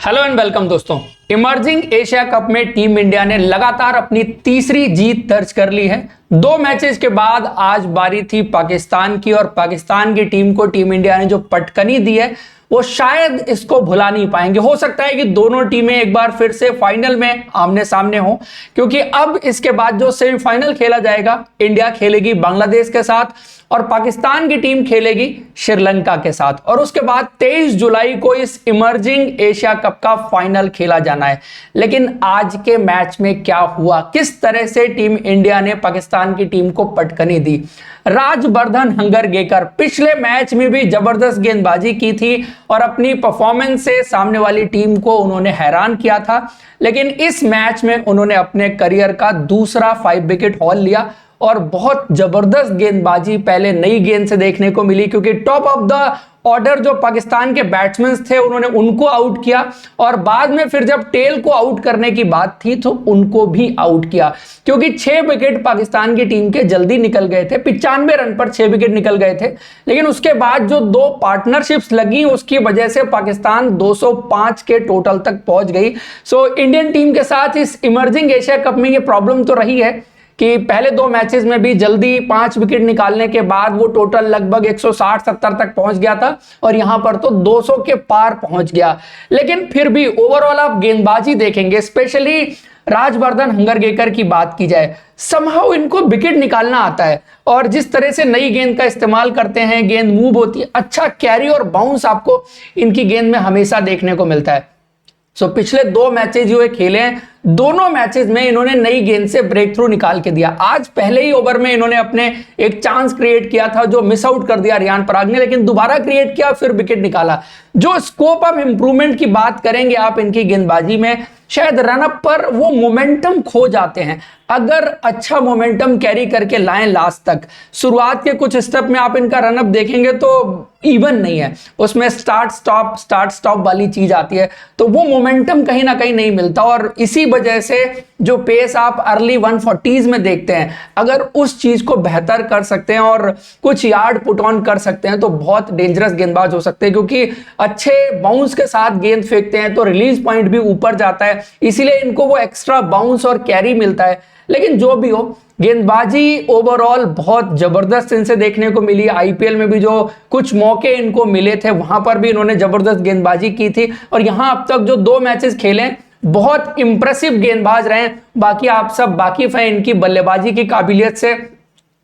Hello and welcome दोस्तों। Emerging Asia cup में team India ने लगातार अपनी तीसरी जीत दर्ज कर ली है। 2 मैचेस के बाद आज बारी थी पाकिस्तान की और पाकिस्तान की टीम को टीम इंडिया ने जो पटकनी दी है वो शायद इसको भुला नहीं पाएंगे। हो सकता है कि दोनों टीमें एक बार फिर से फाइनल में आमने सामने हो, क्योंकि अब इसके बाद जो सेमीफाइनल खेला जाएगा, इंडिया खेलेगी बांग्लादेश के साथ और पाकिस्तान की टीम खेलेगी श्रीलंका के साथ, और उसके बाद 23 जुलाई को इस इमर्जिंग एशिया कप का फाइनल खेला जाना है। लेकिन आज के मैच में क्या हुआ, किस तरह से टीम इंडिया ने पाकिस्तान की टीम को पटकनी दी। राजवर्धन हंगरगेकर पिछले मैच में भी जबरदस्त गेंदबाजी की थी और अपनी परफॉर्मेंस से सामने वाली टीम को उन्होंने हैरान किया था, लेकिन इस मैच में उन्होंने अपने करियर का दूसरा 5 विकेट हॉल लिया और बहुत जबरदस्त गेंदबाजी पहले नई गेंद से देखने को मिली, क्योंकि टॉप ऑफ द ऑर्डर जो पाकिस्तान के बैट्समैन थे उन्होंने उनको आउट किया और बाद में फिर जब टेल को आउट करने की बात थी तो उनको भी आउट किया, क्योंकि 6 विकेट पाकिस्तान की टीम के जल्दी निकल गए थे। 95 रन पर 6 विकेट निकल गए थे, लेकिन उसके बाद जो 2 पार्टनरशिप्स लगी उसकी वजह से पाकिस्तान 205 के टोटल तक पहुंच गई। सो इंडियन टीम के साथ इस इमर्जिंग एशिया कप में ये प्रॉब्लम तो रही है कि पहले 2 मैचेस में भी जल्दी 5 विकेट निकालने के बाद वो टोटल लगभग 160-70 तक पहुंच गया था और यहां पर तो 200 के पार पहुंच गया। लेकिन फिर भी ओवरऑल आप गेंदबाजी देखेंगे, स्पेशली राजवर्धन हंगरगेकर की बात की जाए, समहाउ इनको विकेट निकालना आता है और जिस तरह से नई गेंद का इस्तेमाल करते हैं, गेंद मूव होती है, अच्छा कैरी और बाउंस आपको इनकी गेंद में हमेशा देखने को मिलता है। सो पिछले 2 मैचेस जो खेले हैं, दोनों मैचेस में इन्होंने नई गेंद से ब्रेक थ्रू निकाल के दिया। आज पहले ही ओवर में इन्होंने अपने एक चांस क्रिएट किया था जो मिस आउट कर दिया रियान पराग ने, लेकिन दोबारा क्रिएट किया, फिर विकेट निकाला। जो स्कोप ऑफ इंप्रूवमेंट की बात करेंगे आप इनकी गेंदबाजी में, शायद रनअप पर वो मोमेंटम खो जाते हैं। अगर अच्छा मोमेंटम कैरी करके लाएं लास्ट तक, शुरुआत के कुछ स्टेप में आप इनका रनअप देखेंगे तो इवन नहीं है, उसमें स्टार्ट स्टॉप वाली चीज आती है, तो वो मोमेंटम कहीं ना कहीं नहीं मिलता और इसी वजह से जो पेस आप अर्ली 140s में देखते हैं, अगर उस चीज को बेहतर कर सकते हैं और कुछ यार्ड पुट ऑन कर सकते हैं तो बहुत डेंजरस गेंदबाज हो सकते हैं, क्योंकि अच्छे बाउंस के साथ गेंद फेंकते हैं तो रिलीज पॉइंट भी ऊपर जाता है, इसीलिए इनको वो एक्स्ट्रा बाउंस और कैरी मिलता है। लेकिन जो भी हो, गेंदबाजी ओवरऑल बहुत जबरदस्त इनसे देखने को मिली। आईपीएल में भी जो कुछ मौके इनको मिले थे वहां पर भी इन्होंने जबरदस्त गेंदबाजी की थी और यहां अब तक जो 2 मैचेस खेले बहुत इंप्रेसिव गेंदबाज रहे। बाकी आप सब वाकिफ हैं इनकी बल्लेबाजी की काबिलियत से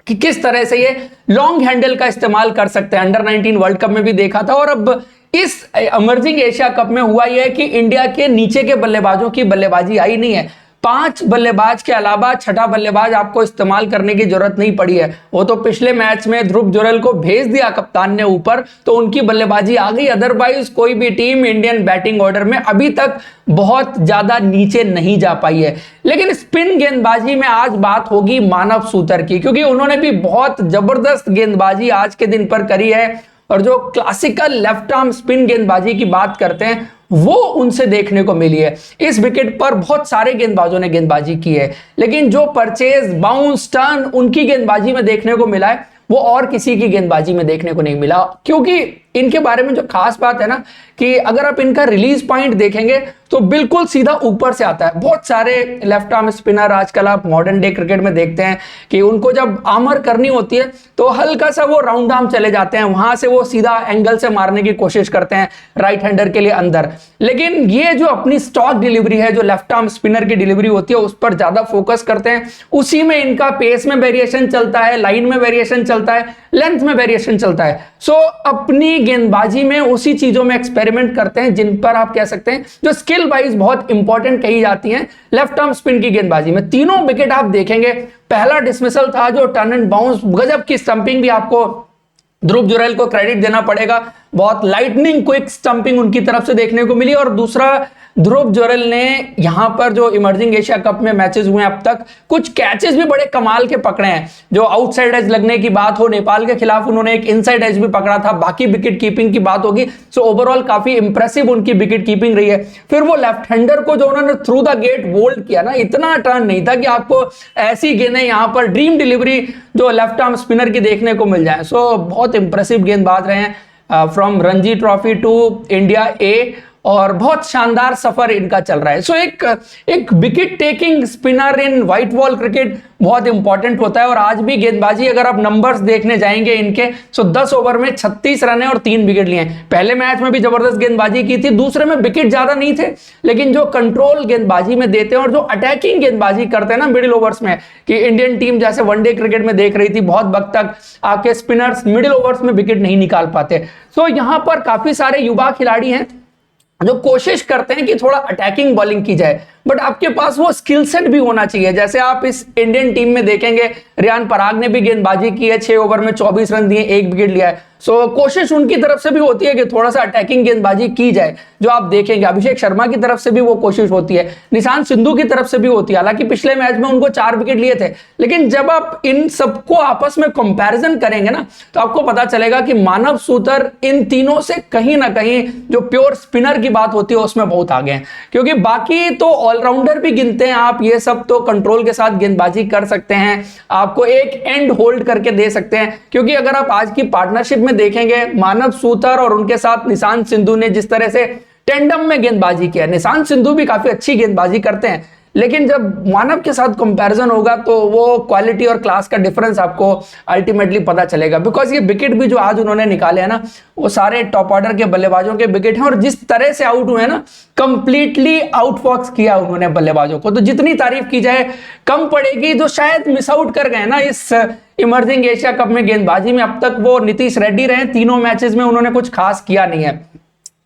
कि किस तरह से ये लॉन्ग हैंडल का इस्तेमाल कर सकते हैं। अंडर 19 वर्ल्ड कप में भी देखा था और अब इस इमर्जिंग एशिया कप में हुआ यह है कि इंडिया के नीचे के बल्लेबाजों की बल्लेबाजी आई नहीं है। 5 बल्लेबाज के अलावा छठा बल्लेबाज आपको इस्तेमाल करने की जरूरत नहीं पड़ी है। वो तो पिछले मैच में ध्रुव जुरैल को भेज दिया कप्तान ने ऊपर, तो उनकी बल्लेबाजी आ गई। अदरवाइज कोई भी टीम इंडियन बैटिंग ऑर्डर में अभी तक बहुत ज्यादा नीचे नहीं जा पाई है। लेकिन स्पिन गेंदबाजी में आज बात होगी मानव सूतर की, क्योंकि उन्होंने भी बहुत जबरदस्त गेंदबाजी आज के दिन पर करी है और जो क्लासिकल लेफ्ट आर्म स्पिन गेंदबाजी की बात करते हैं वो उनसे देखने को मिली है। इस विकेट पर बहुत सारे गेंदबाजों ने गेंदबाजी की है, लेकिन जो परचेज, बाउंस, टर्न उनकी गेंदबाजी में देखने को मिला है वो और किसी की गेंदबाजी में देखने को नहीं मिला। क्योंकि इनके बारे में जो खास बात है ना कि अगर आप इनका रिलीज पॉइंट देखेंगे तो बिल्कुल सीधा ऊपर से आता है। बहुत सारे लेफ्ट आर्म स्पिनर आजकल आप मॉडर्न डे क्रिकेट में देखते हैं कि उनको जब आमर करनी होती है तो हल्का सा वो राउंड आर्म चले जाते हैं, वहां से वो सीधा एंगल से मारने की कोशिश करते हैं राइट हैंडर के लिए अंदर। लेकिन ये जो अपनी स्टॉक डिलीवरी है, जो लेफ्ट आर्म स्पिनर की डिलीवरी होती है, उस पर ज्यादा फोकस करते हैं। उसी में इनका पेस में वेरिएशन चलता है, लाइन में वेरिएशन चलता है, लेंथ में वेरिएशन चलता है। सो अपनी गेंदबाजी में उसी चीजों में एक्सपेरिमेंट करते हैं जिन पर आप कह सकते हैं जो स्किल वाइज बहुत इंपॉर्टेंट कही जाती हैं लेफ्ट आर्म स्पिन की गेंदबाजी में। तीनों विकेट आप देखेंगे, पहला डिसमिसल था जो टर्न एंड बाउंस, गजब की स्टंपिंग भी आपको ध्रुव जुरैल को क्रेडिट देना पड़ेगा, बहुत लाइटनिंग क्विक स्टंपिंग उनकी तरफ से देखने को मिली। और दूसरा, ध्रुव जुरैल ने यहां पर जो इमर्जिंग एशिया कप में मैचेस हुए अब तक कुछ कैचेस भी बड़े कमाल के पकड़े हैं। जो आउटसाइड एज लगने की बात हो, नेपाल के खिलाफ उन्होंने एक इनसाइड एज भी पकड़ा था, बाकी विकेट कीपिंग की बात होगी। सो ओवरऑल काफी इंप्रेसिव उनकी विकेट कीपिंग रही है। फिर वो लेफ्ट हैंडर को जो उन्होंने थ्रू द गेट बोल्ड किया ना, इतना टर्न नहीं था कि आपको ऐसी गेंदें यहां पर ड्रीम डिलीवरी जो लेफ्ट आर्म स्पिनर की देखने को मिल जाए। सो बहुत इंप्रेसिव गेंदबाज रहे हैं from Ranji trophy to India A और बहुत शानदार सफर इनका चल रहा है। सो एक विकेट टेकिंग स्पिनर इन व्हाइट बॉल क्रिकेट बहुत इंपॉर्टेंट होता है। और आज भी गेंदबाजी अगर आप नंबर्स देखने जाएंगे इनके, सो 10 ओवर में 36 रन है और 3 विकेट लिए हैं। पहले मैच में भी जबरदस्त गेंदबाजी की थी, दूसरे में विकेट ज्यादा नहीं थे, लेकिन जो कंट्रोल गेंदबाजी में देते हैं और जो अटैकिंग गेंदबाजी करते हैं ना मिडिल ओवर्स में, कि इंडियन टीम जैसे वनडे क्रिकेट में देख रही थी बहुत वक्त तक आपके स्पिनर्स मिडिल ओवर्स में विकेट नहीं निकाल पाते। सो यहां पर काफी सारे युवा खिलाड़ी हैं जो कोशिश करते हैं कि थोड़ा अटैकिंग बॉलिंग की जाए, बट आपके पास वो स्किल सेट भी होना चाहिए। जैसे आप इस इंडियन टीम में देखेंगे, रियान पराग ने भी गेंदबाजी की है, 6 ओवर में 24 रन दिए, 1 विकेट लिया है। सो कोशिश उनकी तरफ से भी होती है कि थोड़ा सा अटैकिंग गेंदबाजी की जाए, जो आप देखेंगे अभिषेक शर्मा की तरफ से भी वो कोशिश होती है, निशांत सिंधु की तरफ से भी होती है। हालांकि पिछले मैच में उनको 4 विकेट लिए थे, लेकिन जब आप इन सबको आपस में कंपैरिजन करेंगे ना, तो आपको पता चलेगा कि मानव सूतर इन तीनों से कहीं ना कहीं जो प्योर स्पिनर की बात होती है उसमें बहुत आगे हैं। क्योंकि बाकी तो ऑलराउंडर भी गिनते हैं आप, ये सब तो कंट्रोल के साथ गेंदबाजी कर सकते हैं, आपको एक एंड होल्ड करके दे सकते हैं। क्योंकि अगर आप आज की पार्टनरशिप में देखेंगे, मानव सूतर और उनके साथ निशांत सिंधु ने जिस तरह से टेंडम में गेंदबाजी किया, निशांत सिंधु भी काफी अच्छी गेंदबाजी करते हैं, लेकिन जब मानव के साथ कंपैरिजन होगा तो वो क्वालिटी और क्लास का डिफरेंस आपको अल्टीमेटली पता चलेगा। बिकॉज ये विकेट भी जो आज उन्होंने निकाले हैं ना, वो सारे टॉप ऑर्डर के बल्लेबाजों के विकेट हैं, और जिस तरह से आउट हुए ना, कंप्लीटली आउटफॉक्स किया उन्होंने बल्लेबाजों को। तो जितनी तारीफ की जाए कम पड़ेगी। जो शायद मिस आउट कर गए ना इस इमर्जिंग एशिया कप में गेंदबाजी में, अब तक वो नीतीश रेड्डी रहे, तीनों मैचेस में उन्होंने कुछ खास किया नहीं है।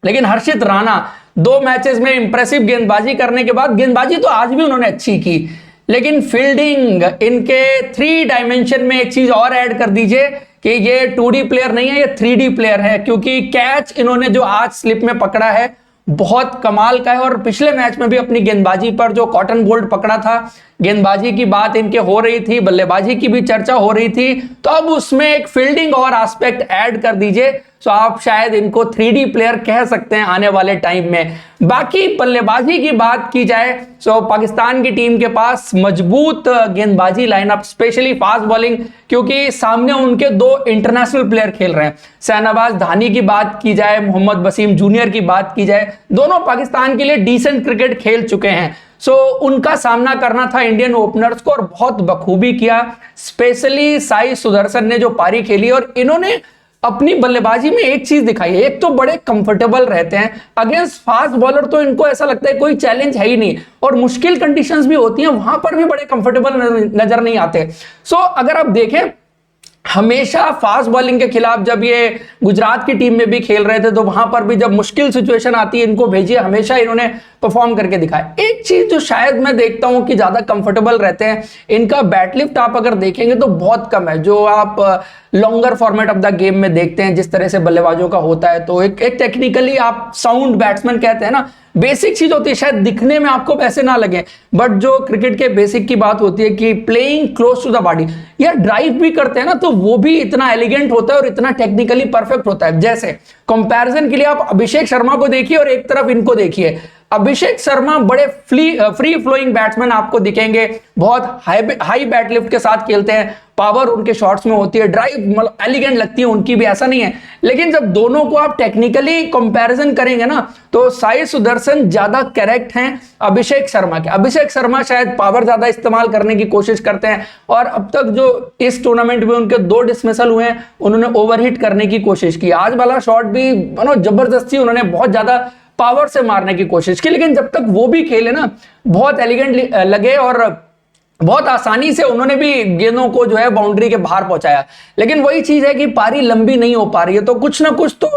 लेकिन हर्षित राणा 2 मैचेस में इंप्रेसिव गेंदबाजी करने के बाद, गेंदबाजी तो आज भी उन्होंने अच्छी की, लेकिन फील्डिंग इनके 3 डायमेंशन में एक चीज और ऐड कर दीजिए कि ये 2D प्लेयर नहीं है, ये 3D प्लेयर है। क्योंकि कैच इन्होंने जो आज स्लिप में पकड़ा है बहुत कमाल का है। और पिछले मैच में भी अपनी गेंदबाजी पर जो कॉटन बोल्ट पकड़ा था, गेंदबाजी की बात इनके हो रही थी, बल्लेबाजी की भी चर्चा हो रही थी, तो अब उसमें एक फील्डिंग और एस्पेक्ट ऐड कर दीजिए, तो आप शायद इनको 3D प्लेयर कह सकते हैं आने वाले टाइम में। बाकी बल्लेबाजी की बात की जाए तो पाकिस्तान की टीम के पास मजबूत गेंदबाजी लाइनअप, स्पेशली फास्ट बॉलिंग, क्योंकि सामने उनके 2 इंटरनेशनल प्लेयर खेल रहे हैं। शहनवाज धानी की बात की जाए, मोहम्मद वसीम जूनियर की बात की जाए, दोनों पाकिस्तान के लिए डिसेंट क्रिकेट खेल चुके हैं। सो उनका सामना करना था इंडियन ओपनर्स को, और बहुत बखूबी किया। स्पेशली साई सुदर्शन ने जो पारी खेली, और इन्होंने अपनी बल्लेबाजी में एक चीज दिखाई है, एक तो बड़े कंफर्टेबल रहते हैं अगेंस्ट फास्ट बॉलर, तो इनको ऐसा लगता है कोई चैलेंज है ही नहीं, और मुश्किल कंडीशंस भी होती हैं वहां पर भी बड़े कंफर्टेबल नजर नहीं आते। सो अगर आप देखें, हमेशा फास्ट बॉलिंग के खिलाफ जब ये गुजरात की टीम में भी खेल रहे थे, तो वहां पर भी जब मुश्किल सिचुएशन आती है इनको भेजिए, हमेशा इन्होंने परफॉर्म करके दिखाया। एक चीज जो शायद मैं देखता हूं कि ज्यादा कंफर्टेबल रहते हैं, इनका बैट लिफ्ट आप अगर देखेंगे तो बहुत कम है, जो आप longer format of the game में देखते हैं जिस तरह से बल्लेबाजों का होता है। तो एक टेक्निकली आप साउंड बैट्समैन कहते हैं ना, बेसिक चीज होती है, शायद दिखने में आपको वैसे ना लगे, बट जो क्रिकेट के बेसिक की बात होती है कि playing close to the body, या ड्राइव भी करते हैं ना, तो वो भी इतना एलिगेंट होता है और इतना टेक्निकली परफेक्ट होता है। जैसे कंपैरिजन के लिए आप अभिषेक शर्मा को देखिए और एक तरफ इनको देखिए। अभिषेक शर्मा बड़े फ्री फ्लोइंग बैट्समैन आपको दिखेंगे, बहुत हाई बैट लिफ्ट के साथ खेलते हैं, पावर उनके शॉट्स में होती है, ड्राइव मतलब एलिगेंट लगती है उनकी भी, ऐसा नहीं है। लेकिन जब दोनों को आप टेक्निकली कंपैरिजन करेंगे ना, तो साई सुदर्शन ज्यादा करेक्ट हैं अभिषेक शर्मा के। अभिषेक शर्मा शायद पावर ज्यादा इस्तेमाल करने की कोशिश करते हैं, और अब तक जो इस टूर्नामेंट में उनके 2 डिसमिसल हुए हैं, उन्होंने ओवरहिट करने की कोशिश की। आज वाला शॉट भी जबरदस्ती उन्होंने बहुत ज्यादा पावर से मारने की कोशिश की, लेकिन जब तक वो भी खेले ना, बहुत एलिगेंट लगे और बहुत आसानी से उन्होंने भी गेंदों को जो है बाउंड्री के बाहर पहुंचाया। लेकिन वही चीज है कि पारी लंबी नहीं हो पा रही है, तो कुछ ना कुछ तो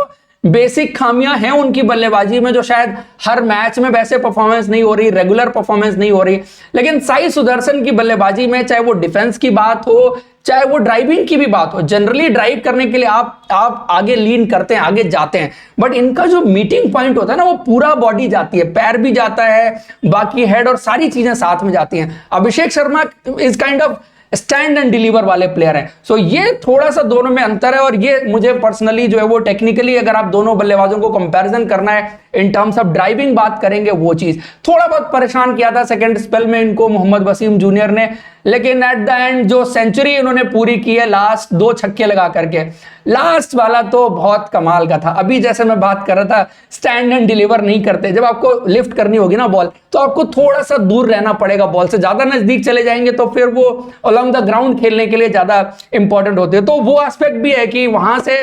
बेसिक खामियां हैं उनकी बल्लेबाजी में, जो शायद हर मैच में वैसे परफॉर्मेंस नहीं हो रही, रेगुलर परफॉर्मेंस नहीं हो रही। लेकिन साई सुदर्शन की बल्लेबाजी में, चाहे वो डिफेंस की बात हो, चाहे वो ड्राइविंग की भी बात हो, जनरली ड्राइव करने के लिए आप आगे लीन करते हैं, आगे जाते हैं, बट इनका जो मीटिंग पॉइंट होता है ना, वो पूरा बॉडी जाती है, पैर भी जाता है, बाकी हेड और सारी चीजें साथ में जाती हैं। Abhishek Sharma is kind of stand and deliver वाले प्लेयर हैं। सो ये थोड़ा सा दोनों में अंतर है, और ये मुझे पर्सनली जो है वो टेक्निकली अगर आप दोनों बल्लेबाजों को कंपैरिजन करना है इन टर्म्स ऑफ ड्राइविंग बात करेंगे, वो चीज थोड़ा बहुत परेशान किया था सेकंड स्पेल में इनको मोहम्मद वसीम जूनियर ने। लेकिन एट द एंड जो सेंचुरी उन्होंने पूरी की है लास्ट 2 छक्के लगा करके, लास्ट वाला तो बहुत कमाल का था। अभी जैसे मैं बात कर रहा था, स्टैंड एंड डिलीवर नहीं करते, जब आपको लिफ्ट करनी होगी ना बॉल, तो आपको थोड़ा सा दूर रहना पड़ेगा बॉल से, ज्यादा नजदीक चले जाएंगे तो फिर वो अलोंग द ग्राउंड खेलने के लिए ज्यादा इंपॉर्टेंट होते हैं। तो वो एस्पेक्ट भी है कि वहां से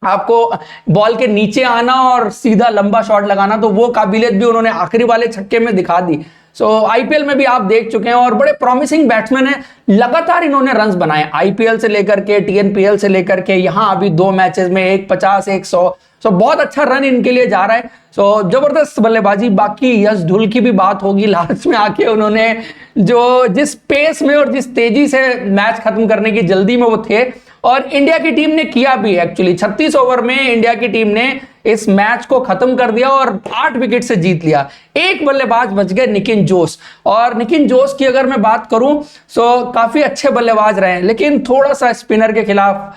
आपको बॉल के नीचे आना और सीधा लंबा शॉट लगाना, तो वो काबिलियत भी उन्होंने आखिरी वाले छक्के में दिखा दी। सो आईपीएल में भी आप देख चुके हैं और बड़े प्रॉमिसिंग बैट्समैन हैं, लगातार इन्होंने रन्स बनाए आईपीएल से लेकर के टीएनपीएल से लेकर के यहां अभी 2 मैचेस में 150 100। सो बहुत अच्छा रन इनके लिए जा रहा है। सो जबरदस्त बल्लेबाजी। बाकी यश ढुल की भी बात होगी, लास्ट में आके उन्होंने जो जिस पेस में और जिस तेजी से मैच खत्म करने की जल्दी में वो थे, और इंडिया की टीम ने किया भी एक्चुअली 36 ओवर में इंडिया की टीम ने इस मैच को खत्म कर दिया और 8 विकेट से जीत लिया। एक बल्लेबाज बच गए, निकिन जोस। और निकिन जोस की अगर मैं बात करूं तो काफी अच्छे बल्लेबाज रहे, लेकिन थोड़ा सा स्पिनर के खिलाफ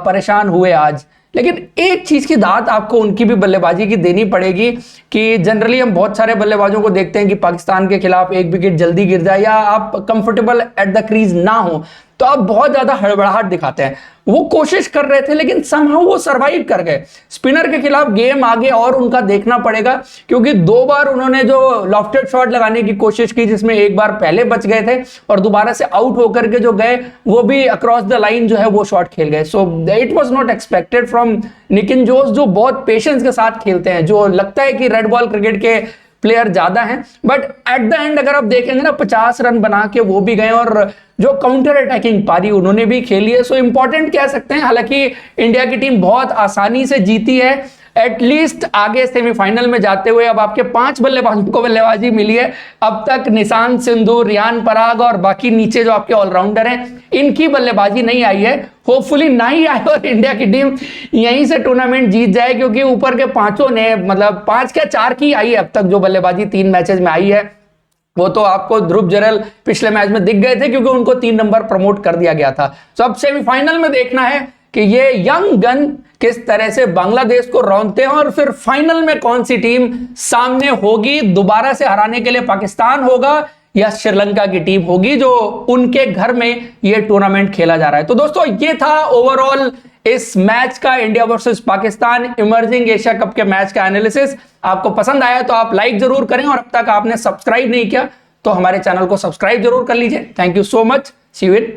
परेशान हुए आज। लेकिन एक चीज की दाद आपको उनकी भी बल्लेबाजी की देनी पड़ेगी कि जनरली हम बहुत सारे बल्लेबाजों को देखते हैं कि पाकिस्तान के खिलाफ एक विकेट जल्दी गिर जाए या आप कंफर्टेबल एट द क्रीज ना हो तो आप बहुत ज्यादा हड़बड़ाहट दिखाते हैं। वो कोशिश कर रहे थे लेकिन समहाउ वो सरवाइव कर गए। स्पिनर के खिलाफ गेम आगे और उनका देखना पड़ेगा, क्योंकि 2 बार उन्होंने जो लॉफ्टेड शॉट लगाने की कोशिश की जिसमें एक बार पहले बच गए थे और दोबारा से आउट होकर के जो गए वो भी अक्रॉस द लाइन जो है वो शॉट खेल गए। So it was not expected from Nikin Jose, जो बहुत पेशेंस के साथ खेलते हैं, जो लगता है कि रेड बॉल क्रिकेट के प्लेयर ज्यादा हैं, बट एट द एंड अगर आप देखेंगे ना 50 रन बना के वो भी गए और जो काउंटर अटैकिंग पारी उन्होंने भी खेली है। सो इंपॉर्टेंट कह सकते हैं। हालांकि इंडिया की टीम बहुत आसानी से जीती है, एटलीस्ट आगे सेमीफाइनल में जाते हुए। अब आपके 5 बल्लेबाजों को बल्लेबाजी मिली है अब तक, निशांत सिंधु, रियान पराग और बाकी नीचे जो आपके ऑलराउंडर हैं इनकी बल्लेबाजी नहीं आई है। होपफुली ना ही आए और इंडिया की टीम यहीं से टूर्नामेंट जीत जाए, क्योंकि ऊपर के 5 ने मतलब 5 क्या 4 की आई है अब तक जो बल्लेबाजी 3 मैचेस में आई है। वो तो आपको ध्रुव जरल पिछले मैच में दिख गए थे क्योंकि उनको 3 नंबर प्रमोट कर दिया गया था। तो अब सेमीफाइनल में देखना है कि ये यंग गन किस तरह से बांग्लादेश को रौंदते हैं और फिर फाइनल में कौन सी टीम सामने होगी। दोबारा से हराने के लिए पाकिस्तान होगा या श्रीलंका की टीम होगी जो उनके घर में ये टूर्नामेंट खेला जा रहा है। तो दोस्तों ये था ओवरऑल इस मैच का, India versus Pakistan emerging Asia cup के मैच का एनालिसिस। आपको पसंद आया तो आप लाइक जरूर करें और अब तक आपने सब्सक्राइब नहीं किया तो हमारे चैनल को सब्सक्राइब जरूर कर लीजिए। Thank you so much, see you in